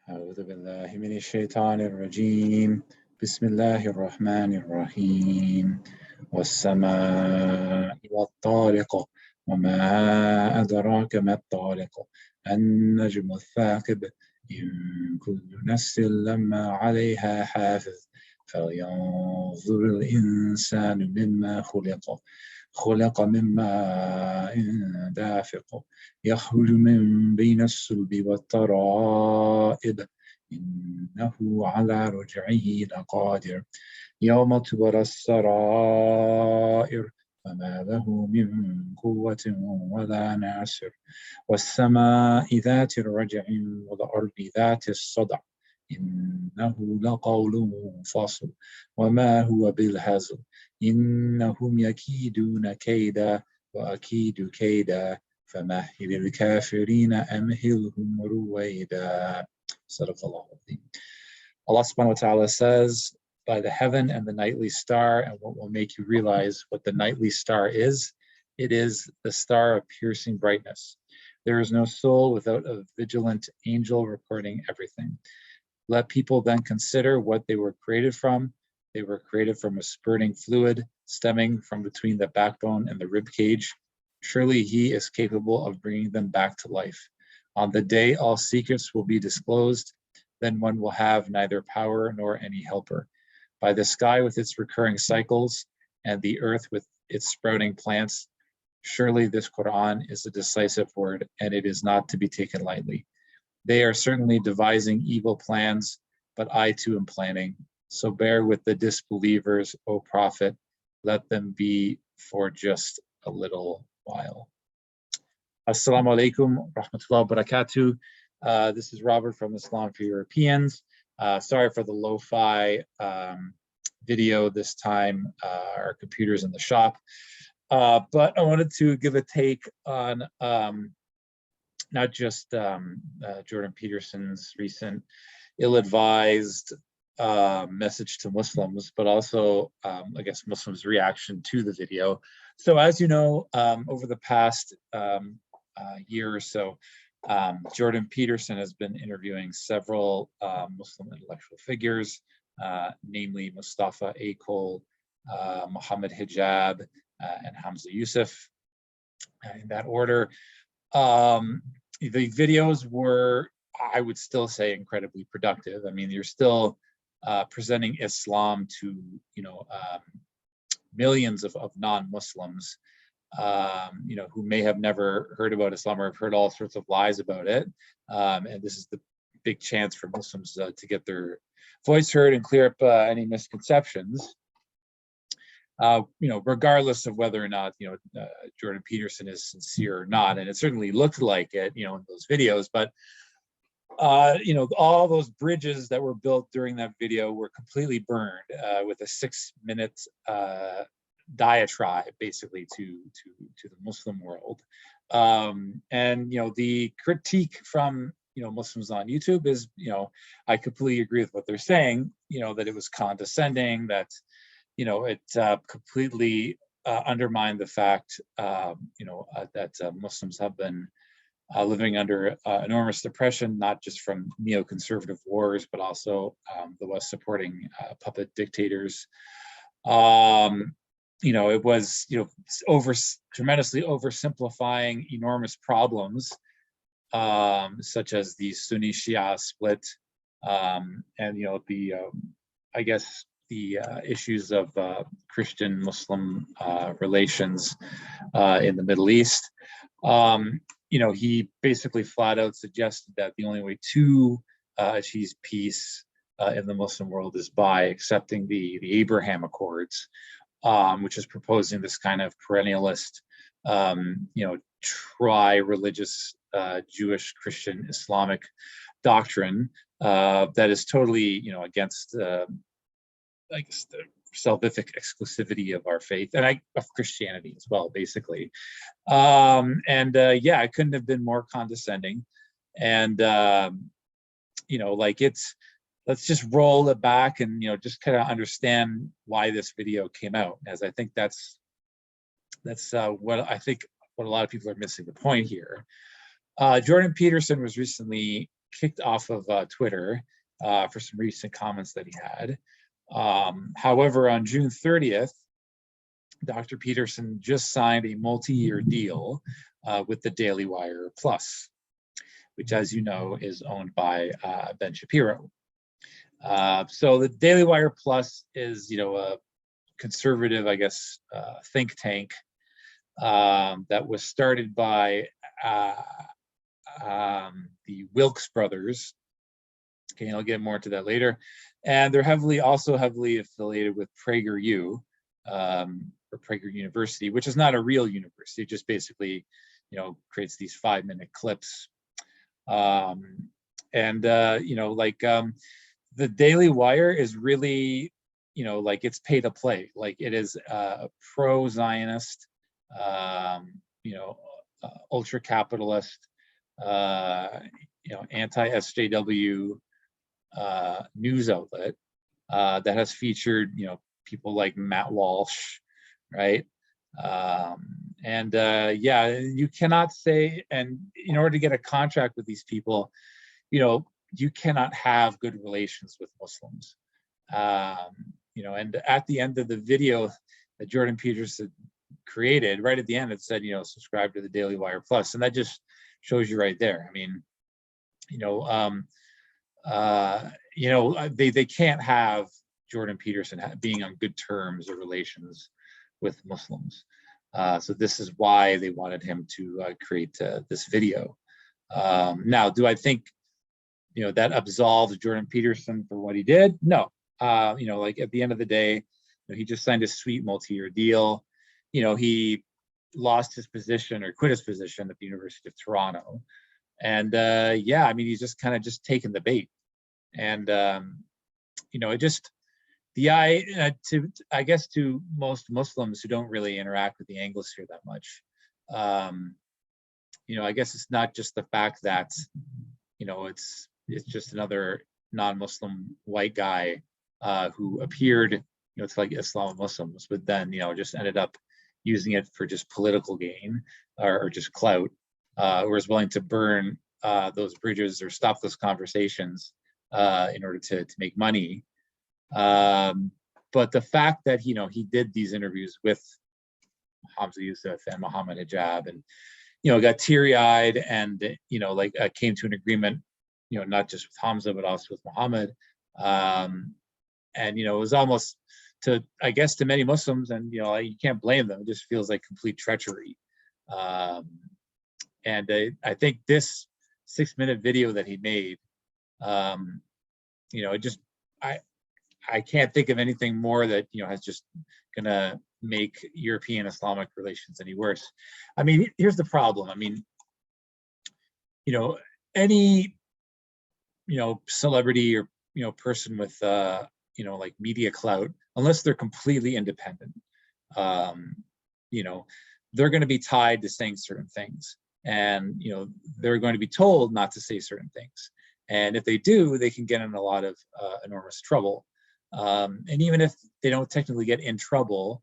أعوذ بالله من الشيطان الرجيم. بسم الله الرحمن الرحيم. والسماء والطارق وما أدراك ما الطارق النجم الثاقب إن كل نفس لما عليها حافظ فلينظر الإنسان مما خلق من ماء دافق يخرج من بين الصلب والترائب إنه على رجعه لقادر يوم تبلى السرائر فما له من قوة ولا ناصر والسماء ذات الرجع والأرض ذات الصدع إنه لقول فصل وما هو بالهزل إنهم يكيدون كيدا وأكيد كيدا فمهل الكافرين أمهلهم رويدا. Allah subhanahu wa ta'ala says, by the heaven and the nightly star, and what will make you realize what the nightly star is, it is the star of piercing brightness. There is no soul without a vigilant angel recording everything. Let people then consider what they were created from. They were created from a spurting fluid stemming from between the backbone and the rib cage. Surely he is capable of bringing them back to life. On the day all secrets will be disclosed, then one will have neither power nor any helper. By the sky with its recurring cycles and the earth with its sprouting plants, surely this Quran is a decisive word, and it is not to be taken lightly. They are certainly devising evil plans, but I too am planning. So bear with the disbelievers, O Prophet. Let them be for just a little while. Assalamu alaikum, rahmatullahi wa barakatuh. This is Robert from Islam for Europeans. Sorry for the lo-fi video this time. Our computer's in the shop. But I wanted to give a take on not just Jordan Peterson's recent ill-advised message to Muslims, but also, I guess, Muslims' reaction to the video. So as you know, over the past year or so, Jordan Peterson has been interviewing several Muslim intellectual figures, namely Mustafa Akol, Muhammad Hijab, and Hamza Yusuf, in that order. The videos were, I would still say, incredibly productive. I mean, you're still presenting Islam to, millions of non-Muslims, who may have never heard about Islam or have heard all sorts of lies about it. And this is the big chance for Muslims to get their voice heard and clear up any misconceptions. Regardless of whether or not, Jordan Peterson is sincere or not. And it certainly looked like it, in those videos, but, all those bridges that were built during that video were completely burned with a 6-minute diatribe, basically, to the Muslim world. And, the critique from, Muslims on YouTube is, I completely agree with what they're saying, that it was condescending, that, it completely undermined the fact, that Muslims have been living under enormous oppression, not just from neoconservative wars, but also the West supporting puppet dictators. It was, tremendously oversimplifying enormous problems, such as the Sunni Shia split, and, I guess, the issues of Christian-Muslim relations in the Middle East. He basically flat out suggested that the only way to achieve peace in the Muslim world is by accepting the Abraham Accords, which is proposing this kind of perennialist, tri-religious Jewish, Christian, Islamic doctrine that is totally, against I guess the salvific exclusivity of our faith and of Christianity as well, basically. Yeah, it couldn't have been more condescending. And, let's just roll it back and, just kind of understand why this video came out, as I think that's what a lot of people are missing the point here. Jordan Peterson was recently kicked off of Twitter for some recent comments that he had. However, on June 30th, Dr. Peterson just signed a multi-year deal with the Daily Wire Plus, which, as you know, is owned by Ben Shapiro. So the Daily Wire Plus is, a conservative, I guess, think tank that was started by the Wilkes brothers. Okay, I'll get more into that later. And they're also heavily affiliated with PragerU, or Prager University, which is not a real university. It just basically, creates these 5-minute clips. The Daily Wire is really, it's pay to play. Like, it is pro-Zionist, ultra-capitalist, anti-SJW news outlet that has featured, people like Matt Walsh, right? You cannot say, and in order to get a contract with these people, you cannot have good relations with Muslims. And at the end of the video that Jordan Peterson created, right at the end, it said, subscribe to the Daily Wire Plus. And that just shows you right there. I mean, they can't have Jordan Peterson being on good terms or relations with Muslims. So this is why they wanted him to create this video. Now, do I think, that absolved Jordan Peterson for what he did? No. At the end of the day, he just signed a sweet multi-year deal. He lost his position or quit his position at the University of Toronto. And he's just kind of just taken the bait. And, I guess to most Muslims who don't really interact with the Anglosphere that much, I guess it's not just the fact that, it's just another non-Muslim white guy who appeared, to like Islam Muslims, but then, just ended up using it for just political gain or just clout, or is willing to burn those bridges or stop those conversations in order to make money. But the fact that, he did these interviews with Hamza Yusuf and Muhammad Hijab and, got teary-eyed and, came to an agreement, not just with Hamza, but also with Muhammad. And, it was almost to many Muslims, and, you can't blame them. It just feels like complete treachery. And I think this 6-minute video that he made, I can't think of anything more that, has just gonna make European Islamic relations any worse. I mean, here's the problem. I mean, any, celebrity or, person with, media clout, unless they're completely independent, they're going to be tied to saying certain things, and, they're going to be told not to say certain things. And if they do, they can get in a lot of enormous trouble. And even if they don't technically get in trouble,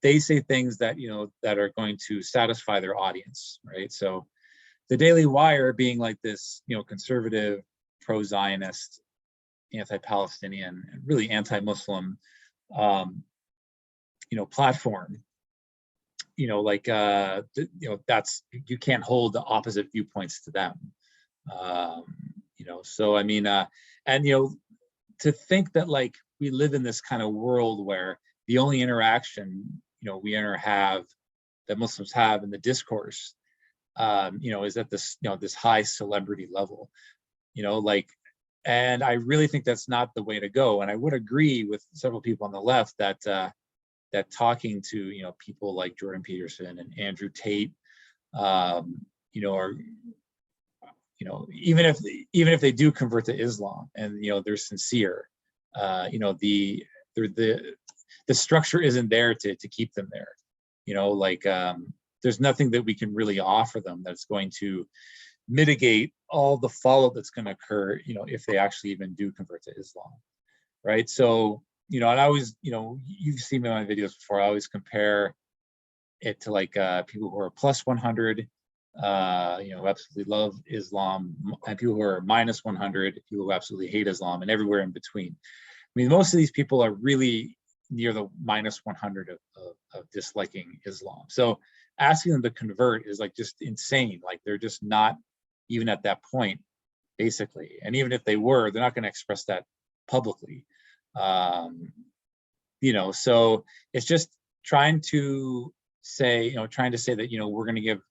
they say things that, that are going to satisfy their audience, right? So the Daily Wire, being like this, conservative, pro-Zionist, anti-Palestinian, and really anti-Muslim, platform, that's, you can't hold the opposite viewpoints to them. So I mean, and to think that we live in this kind of world where the only interaction we have that Muslims have in the discourse, is at this this high celebrity level, and I really think that's not the way to go. And I would agree with several people on the left that that talking to people like Jordan Peterson and Andrew Tate, are even if they do convert to Islam and they're sincere, the structure isn't there to keep them there. There's nothing that we can really offer them that's going to mitigate all the fallout that's going to occur, if they actually even do convert to Islam, right? So, and I always, you've seen me in my videos before, I always compare it to people who are plus 100, who absolutely love Islam, and people who are minus 100, people who absolutely hate Islam, and everywhere in between. I mean, most of these people are really near the minus 100 of disliking Islam. So asking them to convert is like just insane. Like they're just not even at that point, basically. And even if they were, they're not going to express that publicly. So it's just trying to say that, we're going to give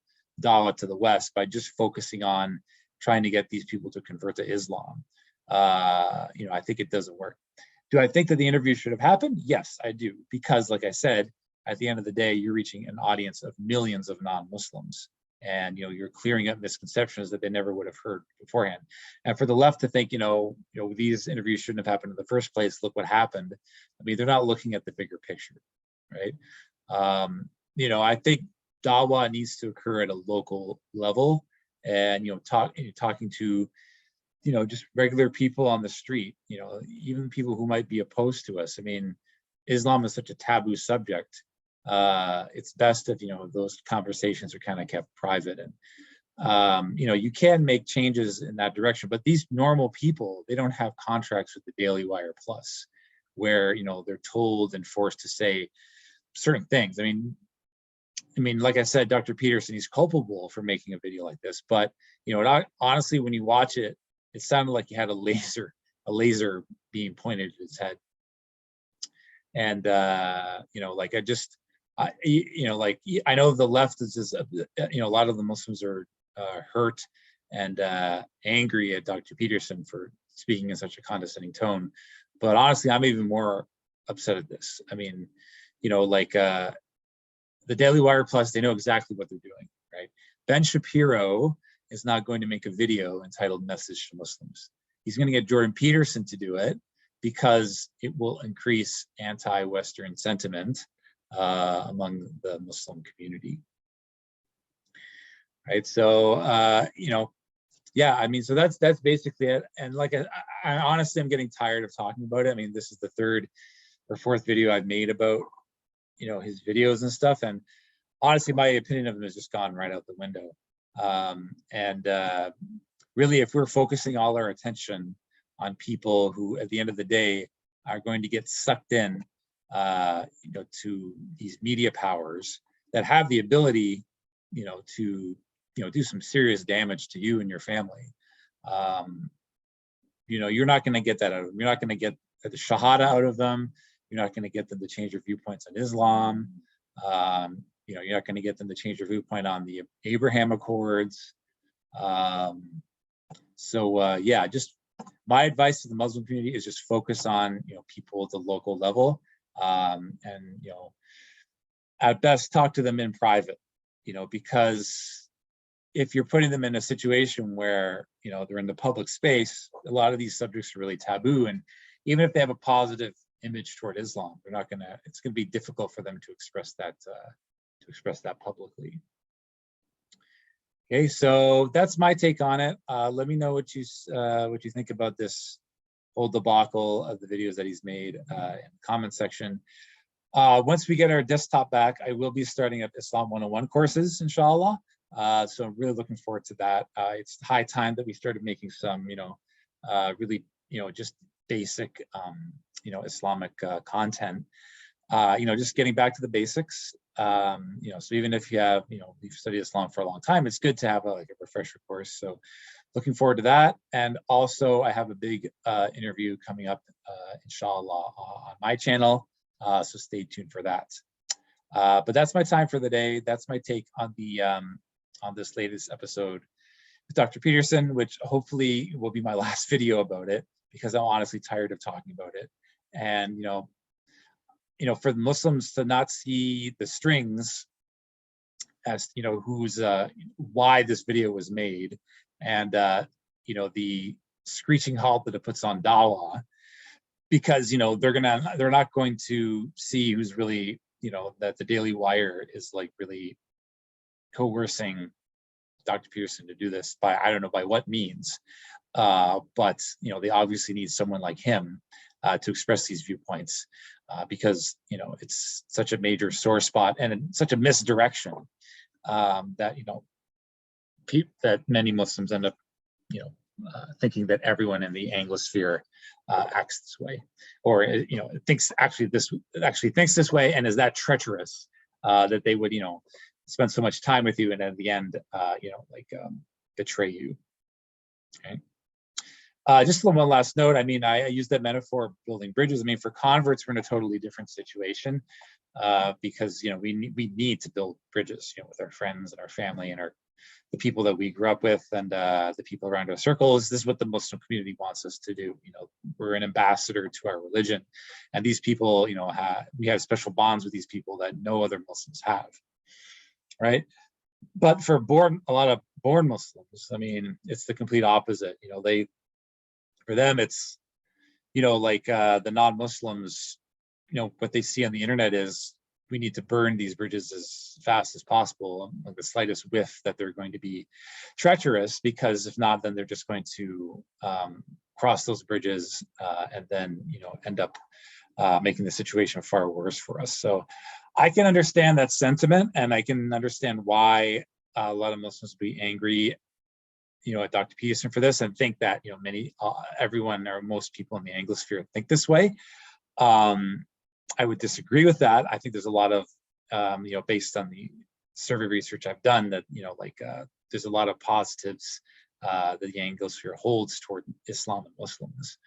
dawa to the West by just focusing on trying to get these people to convert to Islam. I think it doesn't work. Do I think that the interview should have happened? Yes, I do. Because like I said, at the end of the day, you're reaching an audience of millions of non-Muslims. And you're clearing up misconceptions that they never would have heard beforehand. And for the left to think, these interviews shouldn't have happened in the first place. Look what happened. I mean, they're not looking at the bigger picture, right? I think dawa needs to occur at a local level, and talking to just regular people on the street, even people who might be opposed to us. I mean, Islam is such a taboo subject. It's best if those conversations are kind of kept private, and you can make changes in that direction. But these normal people, they don't have contracts with the Daily Wire Plus, where they're told and forced to say certain things. I mean, like I said, Dr. Peterson, he's culpable for making a video like this. But honestly, when you watch it, it sounded like he had a laser being pointed at his head. And I know the left is just, a lot of the Muslims are hurt and angry at Dr. Peterson for speaking in such a condescending tone. But honestly, I'm even more upset at this. I mean, the Daily Wire Plus, they know exactly what they're doing, right? Ben Shapiro is not going to make a video entitled Message to Muslims. He's going to get Jordan Peterson to do it because it will increase anti-Western sentiment among the Muslim community, right? So, yeah, I mean, so that's basically it. And like, I honestly, I'm getting tired of talking about it. I mean, this is the third or fourth video I've made about, his videos and stuff. And honestly, my opinion of him has just gone right out the window. Really, if we're focusing all our attention on people who, at the end of the day, are going to get sucked in, to these media powers that have the ability, to, do some serious damage to you and your family. You're not going to get that out of them. You're not going to get the shahada out of them. You're not going to get them to change their viewpoints on Islam. You're not going to get them to change their viewpoint on the Abraham Accords. Yeah, just my advice to the Muslim community is just focus on, people at the local level, and, at best talk to them in private, because if you're putting them in a situation where, they're in the public space, a lot of these subjects are really taboo. And even if they have a positive image toward Islam, it's going to be difficult for them to express that publicly. Okay, so that's my take on it. Let me know what you think about this whole debacle of the videos that he's made in the comment section. Once we get our desktop back, I will be starting up Islam 101 courses, inshallah. So I'm really looking forward to that. It's high time that we started making some, really, just basic, Islamic content. Just getting back to the basics. So even if you have, you've studied Islam for a long time, it's good to have a refresher course. So looking forward to that. And also I have a big interview coming up, inshallah, on my channel. So stay tuned for that. But that's my time for the day. That's my take on the on this latest episode with Dr. Peterson, which hopefully will be my last video about it, because I'm honestly tired of talking about it. And for the Muslims to not see the strings as who's why this video was made, and the screeching halt that it puts on dawa, because they're not going to see who's really that the Daily Wire is really coercing Dr. Peterson to do this by, I don't know by what means, but they obviously need someone like him to express these viewpoints, because it's such a major sore spot and such a misdirection that that many Muslims end up, thinking that everyone in the Anglosphere acts this way, or thinks this way, and is that treacherous that they would spend so much time with you and at the end betray you. Okay. Just one last note. I mean, I use that metaphor of building bridges. I mean, for converts, we're in a totally different situation because we need to build bridges, with our friends and our family and the people that we grew up with and the people around our circles. This is what the Muslim community wants us to do. We're an ambassador to our religion, and these people, we have special bonds with these people that no other Muslims have, right? But for a lot of born Muslims, I mean, it's the complete opposite. For them, it's, the non-Muslims, what they see on the internet is we need to burn these bridges as fast as possible, like the slightest whiff that they're going to be treacherous, because if not, then they're just going to cross those bridges and then, end up making the situation far worse for us. So I can understand that sentiment, and I can understand why a lot of Muslims would be angry at Dr. Peterson for this, and think that everyone or most people in the Anglosphere think this way. I would disagree with that. I think there's a lot of based on the survey research I've done, that there's a lot of positives that the Anglosphere holds toward Islam and Muslims,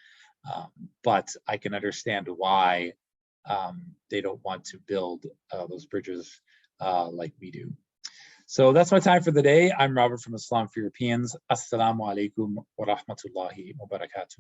but I can understand why they don't want to build those bridges like we do. So that's my time for the day. I'm Robert from Islam for Europeans. Assalamu alaikum wa rahmatullahi wa barakatuh.